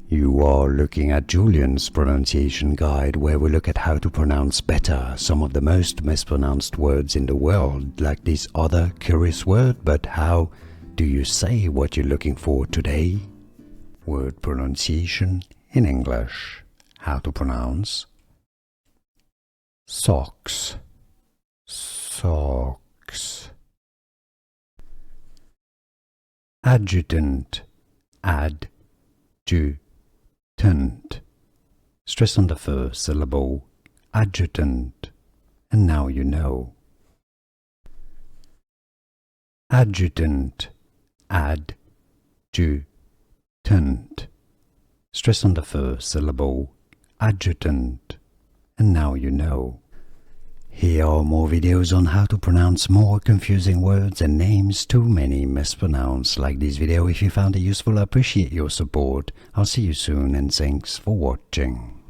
You are looking at Julian's pronunciation guide, where we look at how to pronounce better some of the most mispronounced words in the world, like this other curious word. But how do you say what you're looking for today? Word pronunciation in English. How to pronounce socks, socks. Adjutant, adjutant. Stress on the first syllable, adjutant, and now you know. Adjutant, adjutant. Stress on the first syllable, adjutant, and now you know. Here are more videos on how to pronounce more confusing words and names too many mispronounced. Like this video if you found it useful. I appreciate your support. I'll see you soon and thanks for watching.